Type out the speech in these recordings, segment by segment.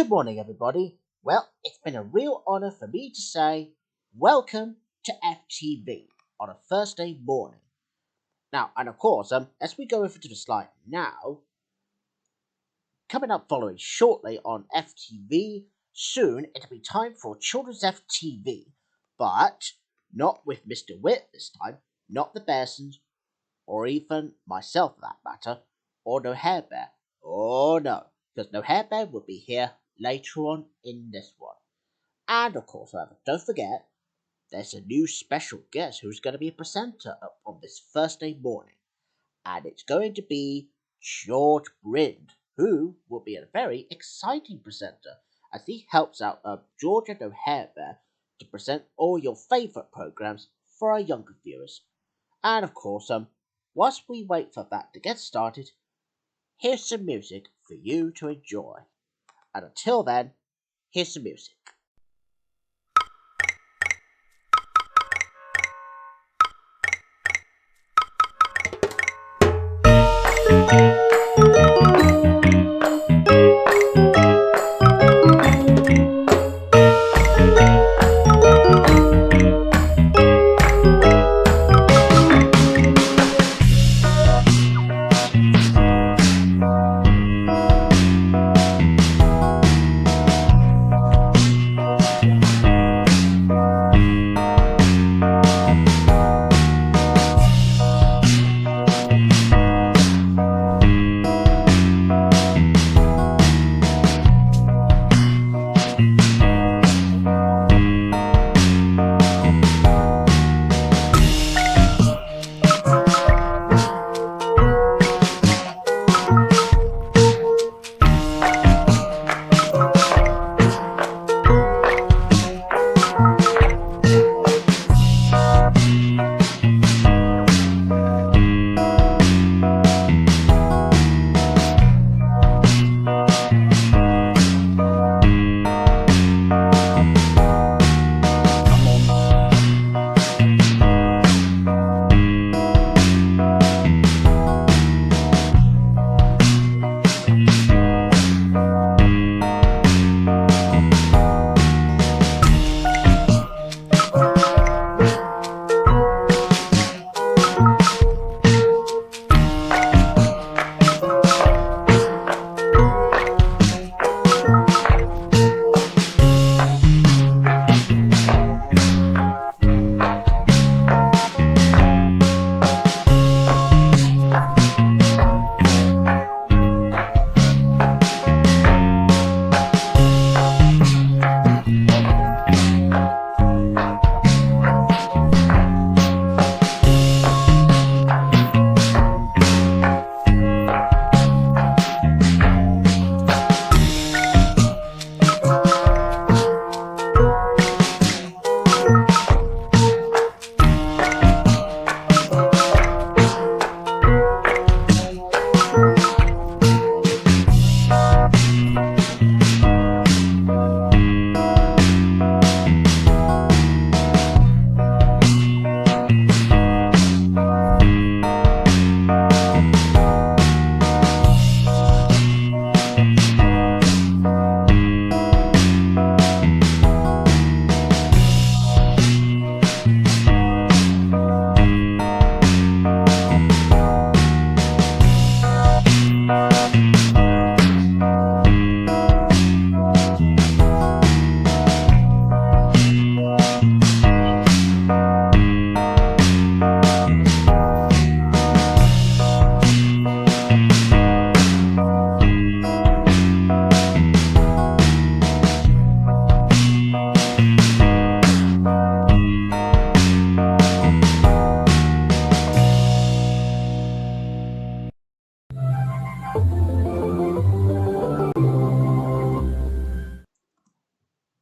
Good morning, everybody. Well, it's been a real honour for me to say welcome to FTV on a Thursday morning. Now, and of course, as we go over to the slide now, coming up following shortly on FTV, soon it'll be time for Children's FTV, but not with Mr. Witt this time, not the Bearsons, or even myself for that matter, or No Hair Bear. Oh no, because No Hair Bear will be here later on in this one. And of course, however, don't forget, there's a new special guest who's going to be a presenter on this Thursday morning. And it's going to be George Brind, who will be a very exciting presenter as he helps out George and O'Hare Bear to present all your favourite programmes for our younger viewers. And of course, whilst we wait for that to get started, here's some music for you to enjoy. And until then, here's some music.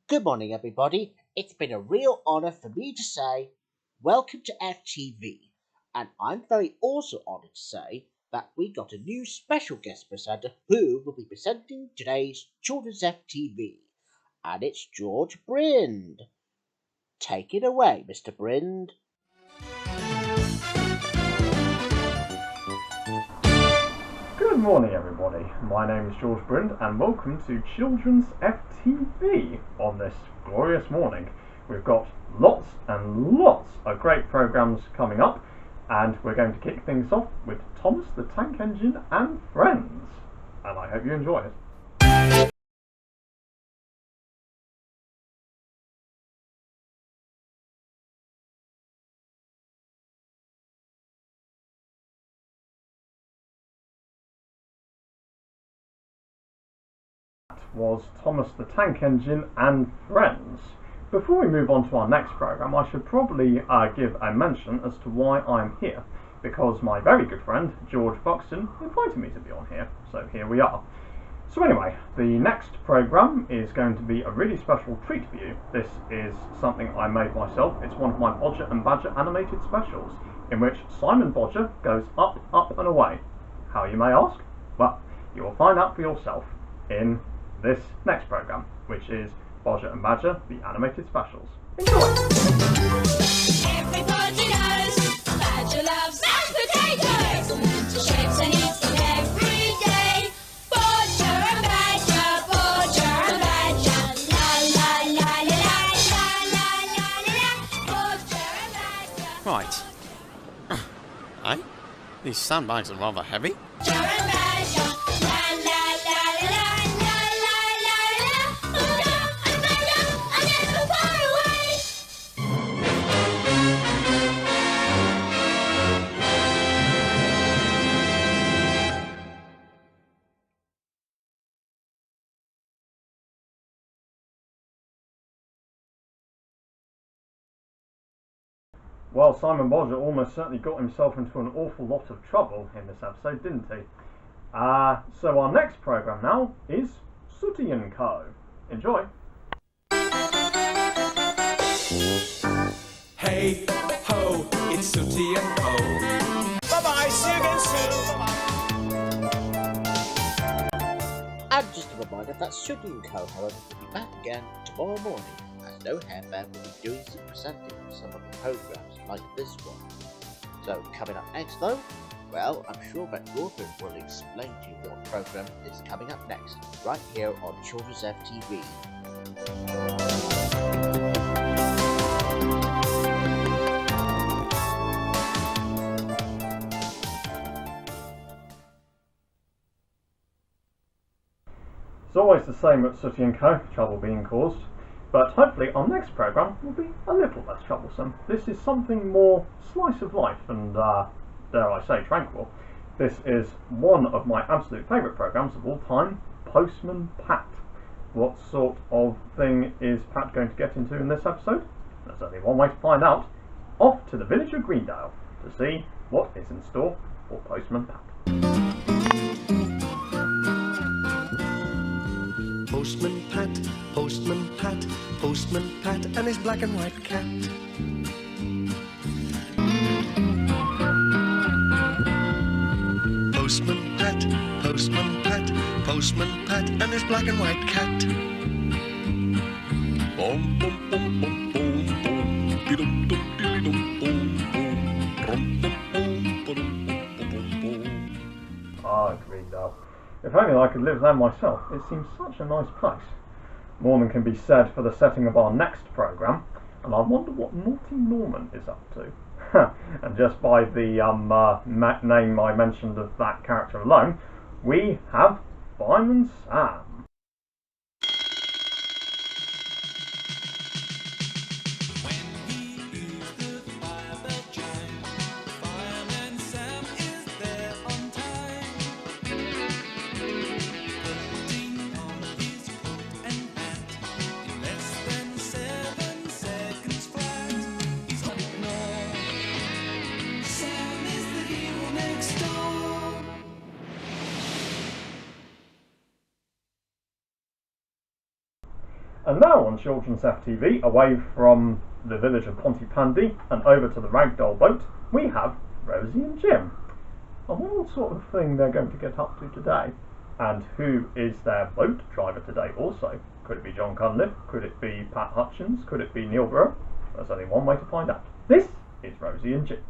Good morning, everybody. It's been a real honour for me to say welcome to FTV, and I'm very also honoured to say that we got a new special guest presenter who will be presenting today's Children's FTV, and it's George Brind. Take it away, Mr. Brind. Good morning everybody, my name is George Brind and welcome to Children's FTV on this glorious morning. We've got lots and lots of great programmes coming up and we're going to kick things off with Thomas the Tank Engine and Friends, and I hope you enjoy it. Was Thomas the Tank Engine and Friends. Before we move on to our next programme, I should probably give a mention as to why I'm here, because my very good friend George Buxton invited me to be on here, so here we are. So anyway, the next programme is going to be a really special treat for you. This is something I made myself. It's one of my Bodger and Badger animated specials, in which Simon Bodger goes up, up and away. How, you may ask? Well, you will find out for yourself in this next programme, which is Bodger and Badger, the animated specials. Enjoy! Everybody knows Badger loves mashed potatoes, to shapes and eats them every day. Bodger and Badger, la la la la la la la la. Bodger and Badger. Right. Eh? These sandbags are rather heavy. Bodger and Badger, la la la la la. Well, Simon Bodger almost certainly got himself into an awful lot of trouble in this episode, didn't he? So our next programme now is Sooty & Co. Enjoy! Hey ho, it's Sooty & Co. Bye-bye, see you again soon. And just a reminder that Sooty & Co, however, will be back again tomorrow morning, as No Hairfair will be doing some presenting of some of the programmes like this one. So coming up next though, well, I'm sure that Robin will explain to you what programme is coming up next, right here on Children's FTV. It's always the same at Sooty & Co, trouble being caused. But hopefully our next programme will be a little less troublesome. This is something more slice of life and, dare I say, tranquil. This is one of my absolute favourite programmes of all time, Postman Pat. What sort of thing is Pat going to get into in this episode? There's only one way to find out. Off to the village of Greendale to see what is in store for Postman Pat. Postman Pat, Postman Pat, Postman Pat and his black and white cat. Postman Pat, Postman Pat, Postman Pat and his black and white cat. Boom, boom, boom, boom, boom, boom, dee-dum, dum, dee-dum, boom, boom, rum, boom, boom, ba-dum, boom, boom, boom. Ah, Greendale. If only I could live there myself. It seems such a nice place. More than can be said for the setting of our next programme, and I wonder what Naughty Norman is up to. And just by the name I mentioned of that character alone, we have Fireman Sam. And now on Children's FTV, away from the village of Pontypandy and over to the ragdoll boat, we have Rosie and Jim. And what sort of thing they're going to get up to today? And who is their boat driver today also? Could it be John Cunliffe? Could it be Pat Hutchins? Could it be Neil Burrow? There's only one way to find out. This is Rosie and Jim.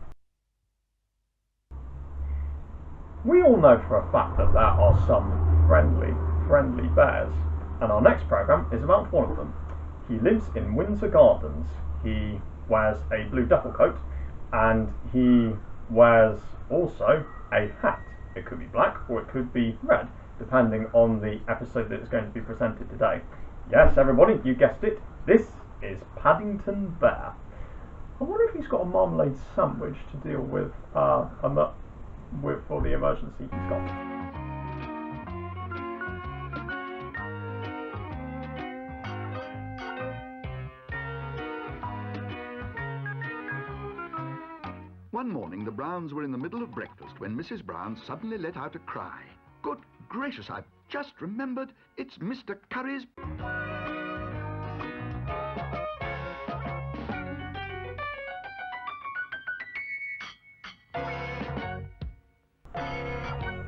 We all know for a fact that there are some friendly bears, and our next programme is about one of them. He lives in Windsor Gardens. He wears a blue duffel coat, and he wears also a hat. It could be black or it could be red, depending on the episode that is going to be presented today. Yes, everybody, you guessed it. This is Paddington Bear. I wonder if he's got a marmalade sandwich to deal with for the emergency he's got. One morning, the Browns were in the middle of breakfast when Mrs. Brown suddenly let out a cry. Good gracious, I've just remembered, it's Mr. Curry's...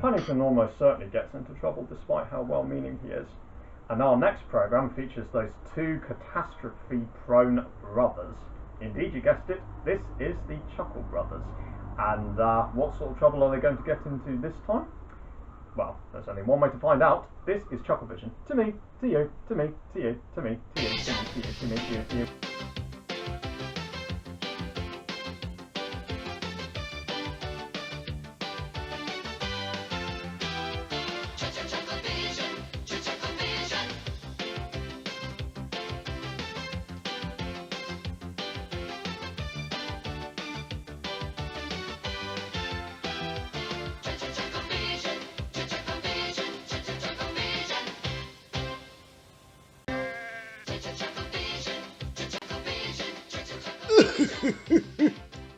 Paddington almost certainly gets into trouble despite how well-meaning he is. And our next programme features those two catastrophe-prone brothers. Indeed, you guessed it, this is the Chuckle Brothers. And what sort of trouble are they going to get into this time? Well, there's only one way to find out. This is Chuckle Vision. To me, to you, to me, to you, to me, to you, to me, to you, to me, to you, to you.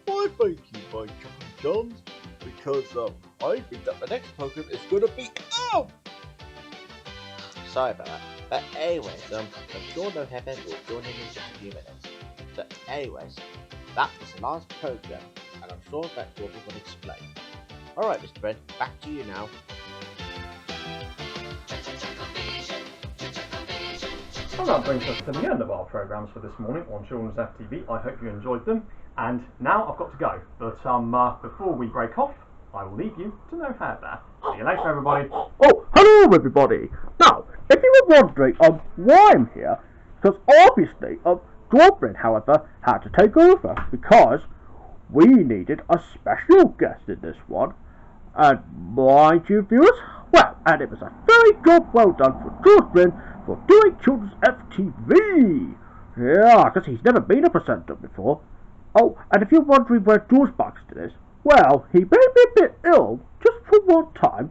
Why, thank you, my Chuckle Johns, because I think that the next program is going to be Sorry about that. But anyways, I'm sure no heaven will join in just a few minutes. So anyways, that was the last program, and I'm sure that's what we will explain. Alright, Mr. Brind, back to you now. And that brings us to the end of our programmes for this morning on Children's FTV. I hope you enjoyed them. And now I've got to go. But before we break off, I will leave you to No Hair Bear. See you later, everybody. Oh, hello, everybody. Now, if you were wondering why I'm here, because obviously George Brind, however, had to take over because we needed a special guest in this one. And mind you, viewers, well, and it was a very job well done for George Brind for doing Children's FTV. Yeah, because he's never been a presenter before. Oh, and if you're wondering where George Buxton is, well, he may be a bit ill just for one time,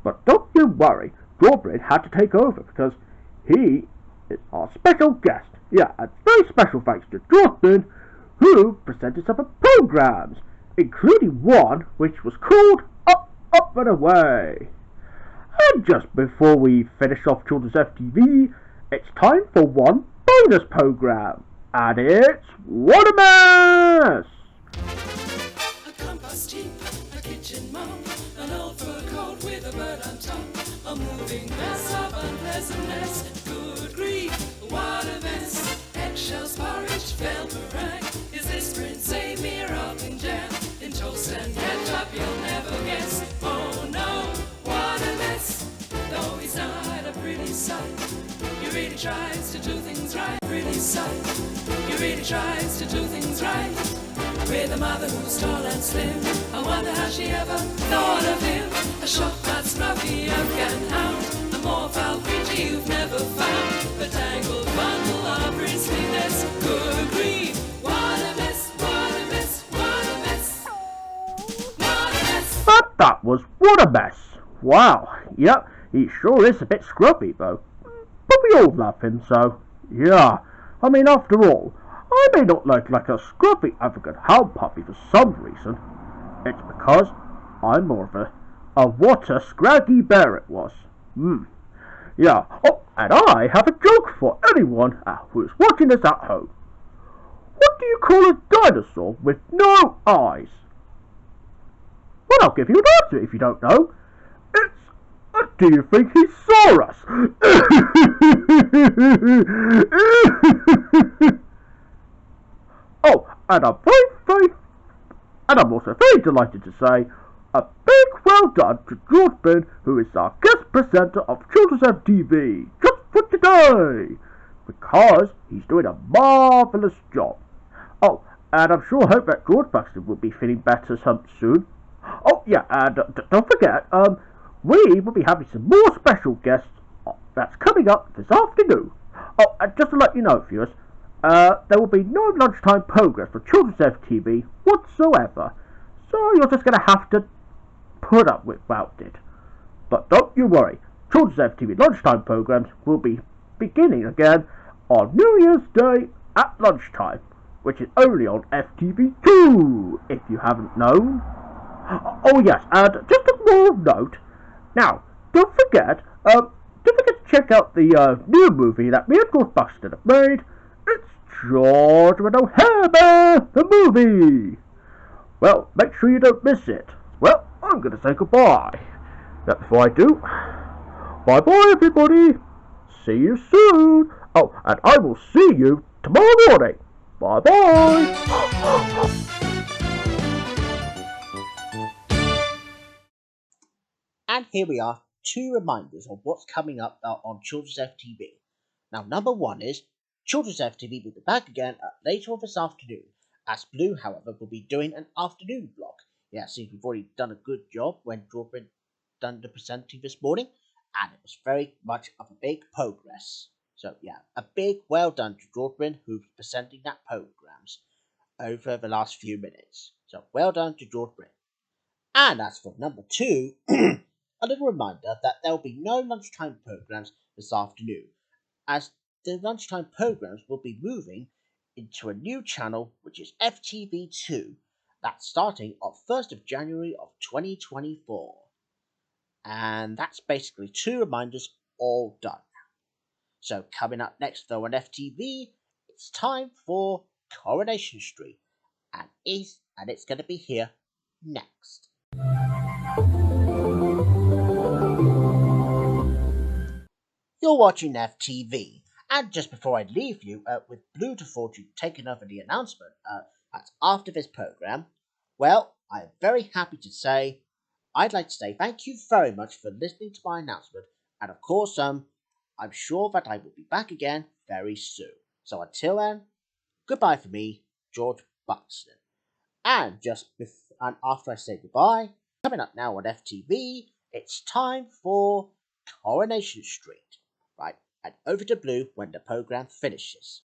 but don't you worry, George Brind had to take over because he is our special guest. Yeah, and very special thanks to George Brind, who presented some programmes, including one which was called Up, Up and Away. And just before we finish off Children's FTV, it's time for one bonus programme, and it's What a Mess! A compost heap, a kitchen mop, an old fur coat with a bird on top, a moving mess of unpleasantness. Good grief, what a mess! Eggshells, porridge, fell meringue. Is this Prince Xavier rocking jam? In toast and ketchup, you'll never guess. Oh no, what a mess! Though he's not a pretty sight, he really tries to do things right. Pretty sight, he really tries to do things right. With a mother who's tall and slim, I wonder how she ever thought of him. A shock that's scruffy and hound, a more foul creature you've never found. A tangled bundle of bristliness. Good grief, what a mess, what a mess, what a mess, what a mess. But that was What a Mess. Wow, yep, he sure is a bit scruffy though. But we all love him, so yeah. I mean, after all, I may not look like a scruffy African hound puppy for some reason. It's because I'm more of a what a scraggy bear it was. Yeah. Oh, and I have a joke for anyone who's watching this at home. What do you call a dinosaur with no eyes? Well, I'll give you an answer if you don't know. It's do you think he saw us? Oh, and I'm also very delighted to say a big well done to George Brind, who is our guest presenter of Children's FTV, just for today, because he's doing a marvellous job. Oh, and I'm sure hope that George Buxton will be feeling better soon. Oh, yeah, and don't forget, we will be having some more special guests that's coming up this afternoon. Oh, and just to let you know, viewers, there will be no lunchtime programs for Children's FTV whatsoever, so you're just going to have to put up without it. But don't you worry, Children's FTV lunchtime programs will be beginning again on New Year's Day at lunchtime, which is only on FTV2, if you haven't known. Oh yes, and just a more note. Now, don't forget to check out the new movie that me and George Buxton have made. It's George with No Hair Bear, the movie. Well, make sure you don't miss it. Well, I'm going to say goodbye. But before I do, bye-bye everybody. See you soon. Oh, and I will see you tomorrow morning. Bye-bye. And here we are, 2 reminders of what's coming up on Children's FTV. Now, number 1 is Children's FTV will be back again later on this afternoon, as Blue, however, will be doing an afternoon vlog. Yeah, see, we've already done a good job when George Brind done the presenting this morning, and it was very much of a big progress. So, yeah, a big well done to George Brind, who's presenting that programs over the last few minutes. So, well done to George Brind. And as for number 2, a little reminder that there will be no lunchtime programs this afternoon, as the lunchtime programs will be moving into a new channel, which is FTV2. That's starting on 1st of January of 2024. And that's basically 2 reminders all done. So coming up next though on FTV, it's time for Coronation Street. And it's going to be here next. You're watching FTV, and just before I leave you with Blue to Fortune taking over the announcement that's after this programme, well, I'm very happy to say I'd like to say thank you very much for listening to my announcement, and of course, I'm sure that I will be back again very soon. So until then, goodbye for me, George Buxton. And and after I say goodbye, coming up now on FTV, it's time for Coronation Street. Right, and over to Blue when the programme finishes.